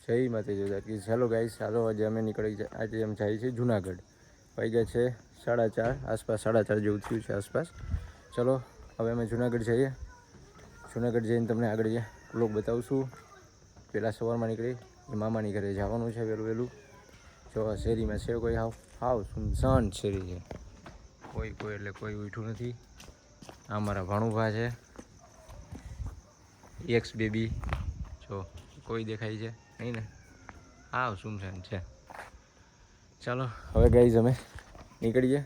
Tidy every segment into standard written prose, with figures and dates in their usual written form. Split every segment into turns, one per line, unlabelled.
જય માતાજી કે ચાલો ગાઈસ ચાલો આજે અમે નીકળી જાય આજે એમ જાય છે જુનાગઢ વાગ્યા છે 4:30 આસપાસ 4:30 જેવું થયું છે આસપાસ ચલો હવે અમે જુનાગઢ જઈએ જુનાગઢ જઈને તમને આગળ વ્લોગ બતાવશું પહેલાં સવારમાં નીકળી મામાની ઘરે જવાનું છે વહેલું જો આ શેરીમાં છે કોઈ હાવ સુનસાન શેરી છે કોઈ એટલે કોઈ ઉઠ્યું નથી આ મારા ભાણુભા છે એક્સ બેબી જો કોઈ દેખાય છે નહીં ને હાવ સુનસાન છે ચાલો હવે ગાઈઝ અમે નીકળીએ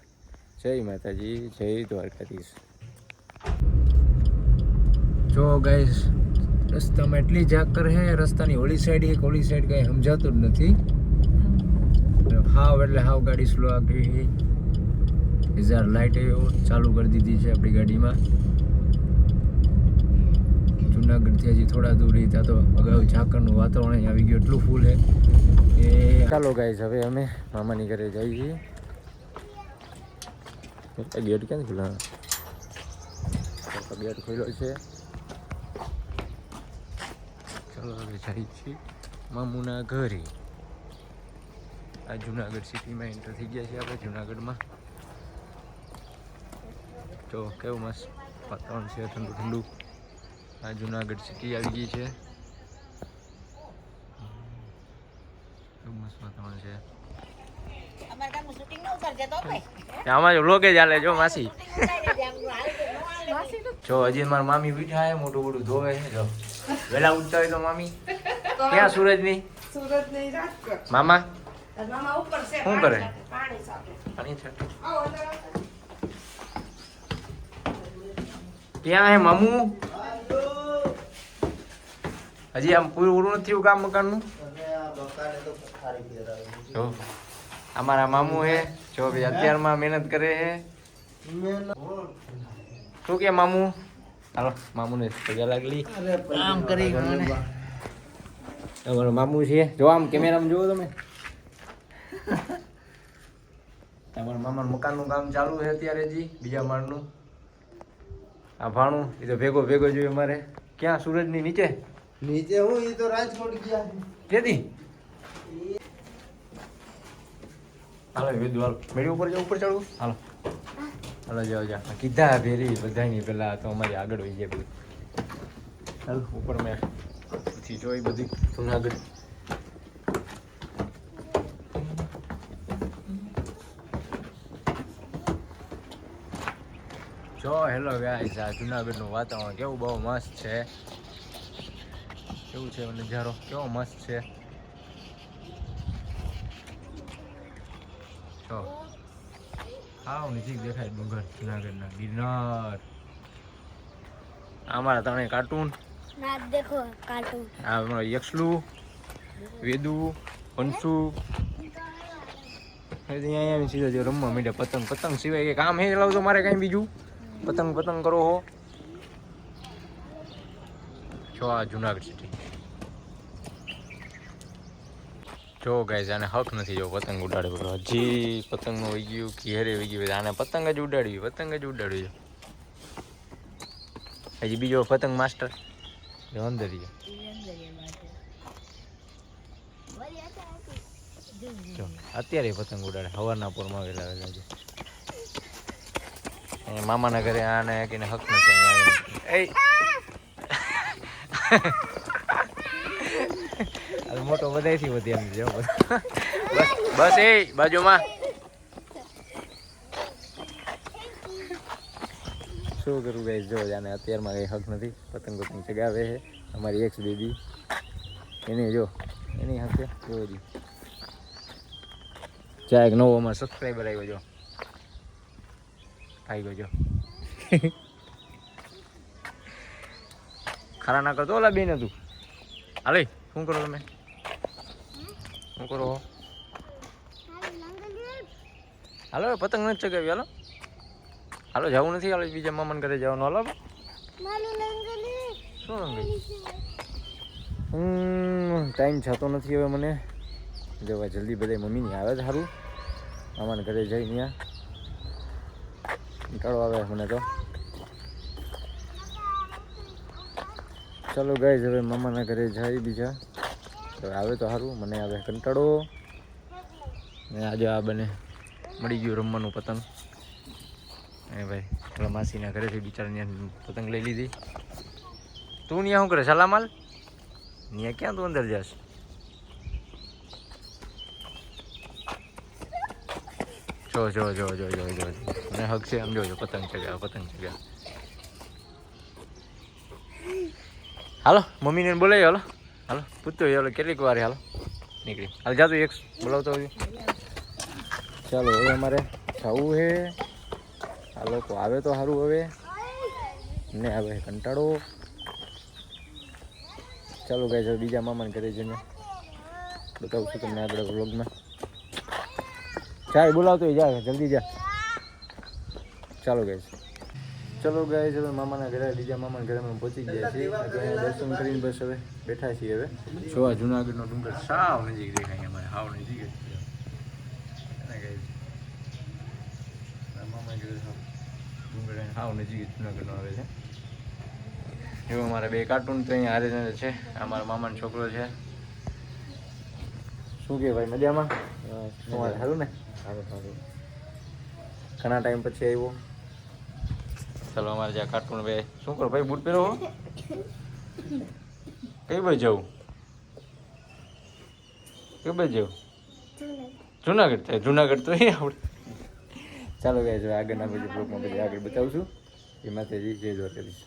જય માતાજી જય દ્વારકાધીશ જો ગાઈઝ રસ્તામાં એટલી ઝાકર હે રસ્તાની ઓલી સાઈડ એક ઓલી સાઈડ કંઈ સમજાતું જ નથી હાવ એટલે હાવ ગાડી સ્લો આગળ હજાર લાઇટ ચાલુ કરી દીધી છે આપણી ગાડીમાં જુનાગઢથી હજી થોડા દૂર ત્યાં તો અગાઉ ઝાકરનું વાતાવરણ આવી ગયું એટલું ફૂલ છે એ ચાલો ગાઈઝ હવે અમે મામાની ઘરે જઈએ ગેટ ક્યાં ખુલ્લા ગેટ ખુલ્લો છે ચાલો હવે જઈએ છીએ મામુના ઘરે આ જુનાગઢ સિટીમાં એન્ટર થઈ ગયા છે આપણે જુનાગઢમાં જો કેવું મસ્ત વાતાવરણ છે ઠંડુ ઠંડુ આ જુનાગઢ સિટી આવી ગઈ છે કેવું મસ્ત વાતાવરણ છે આમાં જો લોકે ચાલે જો માસી જો હજી મારા મામી બેઠા હે મોટું મોટું ધોવે છે જો વેલા ઉઠતા હોય તો મામી ક્યાં સુરજની મામા શું કરે પાણી છાંટે ક્યાં હે મામુ હજી આમ પૂરું નથી થયું કામ મકાનનું જો અમારા મામુ હે જો ભાઈ અત્યારમાં મહેનત કરે હે શું કે મામુ હાલો મામુને પગે લાગલી આમ કરી તમારો મામુ છે જો આમ કેમેરામાં જુઓ તમે તમારા મામાનું મકાનનું કામ ચાલુ છે અત્યારે જી બીજા માળનું આ ભાણું એ તો ભેગો જોઈએ અમારે ક્યાં સુરજની નીચે
હું એ તો રાજકોટ ગયા
કેદી હાલો વેદુ હાલો મેળી ઉપર જાવ ઉપર ચડવું હાલો હાલો જાઓ કીધા ભેરી બધાની પેલા તો અમારી આગળ હોય જાય બધું હાલો ઉપર મેં પછી જોઈ બધી જુનાગઢ જો હેલો ગાઈસ આ જુનાગઢનું વાતાવરણ કેવું બહુ મસ્ત છે કેવું છે નજારો કેવો મસ્ત છે જો હાવ નજીક દેખાય ડુંગર જુનાગઢના ગિરનાર અમારા ત્રણે કાર્ટૂન આ યક્ષલું વેદુ હંસુ અહીંયા સીધા જે રમવા માંડ્યા પતંગ સિવાય કે કામ હે ચલાવતો મારે કાંઈ બીજું પતંગ કરો હો જો આ જુનાગઢ સિટી જો ગાઈઝ આને હક નથી જો પતંગ ઉડાડે બોલો હજી પતંગનું વહી ગયું ઘેરે વહી ગયું આને પતંગ જ ઉડાડવી હજી બીજો પતંગ માસ્ટર જો અંદર જો અત્યારે પતંગ ઉડાડે હવારના પોરમાં વેલા છે મામાના ઘરે આને કીને હક નથી અહીંયા મોટો બધાયથી વધી એમ જો બસ એ બાજુમાં શું કરું ગાઈસ જો જાને અત્યારમાં કંઈ હક નથી પતંગ ચગાવે છે અમારી એક્સ બેબી એને જો એની હકે જોજી ચા એક નવો અમારો સબસ્ક્રાઈબર આવ્યો જો આવી ગયો જો ખરા ના કરતો ઓલા બેન હતું હાલે શું કરો તમે શું કરો હાલો પતંગ નથી ચગાવી હાલો જવું નથી હાલો બીજા મામાને ઘરે જવાનું હાલો શું રંગલી ટાઈમ થતો નથી હવે મને જવા જલ્દી બધા મમ્મીની આવે છે સારું મામાને ઘરે જઈ ત્યાં નીકળો આવે મને તો ચલો ગાઈઝ હવે મામાના ઘરે જાય બીજા તો આવે તો સારું, મને આવે કંટાળો. ને આજે આ બને મળી ગયું રમવાનું પતંગ. એ ભાઈ પેલા માસીના ઘરેથી બિચારાની પતંગ લઈ લીધી. તું ત્યાં શું કરે સલામાલ? ત્યાં ક્યાં તું અંદર જાશ? જો મને હક છે આમ જોજો પતંગ ચગ્યા. હાલો મમ્મીને બોલાવી હાલો પૂછતો હાલો કેટલીક વાર હાલો નીકળી હાલ જાતું એક બોલાવતો હોય. ચાલો હવે અમારે જવું છે. આ લોકો આવે તો સારું, હવે ને આવે કંટાળો. ચાલો ગાઈસ હવે બીજા મામાને ઘરે જઈને બતાવું છું તમને આગળ વ્લોગમાં. ચાય બોલાવતો હોય જા જલ્દી જા. ચાલો ગાઈસ હવે મામાના ઘરે બીજા મામાના ઘરે અમે પહોંચી ગયા છીએ. દર્શન કરીને બસ હવે બેઠા છીએ. હવે જોવા જુનાગઢનો ડુંગર સાવ નજીક દેખાય અમારે, સાવ નજીક જ છે. મામા ઘરે ડુંગર સાવ નજીક જુનાગઢનો આવે છે. એવું અમારા બે કાર્ટૂન તો અહીંયા હારે છે. અમારા મામાનો છોકરો છે. શું કે ભાઈ મજામાં? તમારે સારું ને? સારું ઘણા ટાઈમ પછી આવ્યો. ચાલો અમારે જ્યાં કાર્ટૂન ભાઈ શું કરો ભાઈ બૂટ પહેરો કઈ બાજુ જવું? કઈ બાજુ જવું? જુનાગઢ થાય. જુનાગઢ તો અહીં આપણે. ચાલો ગાઈસ આગળના બીજા બ્લોગમાં પછી આગળ બતાવશું. એ માતાજી જય દ્વારકાધીશ.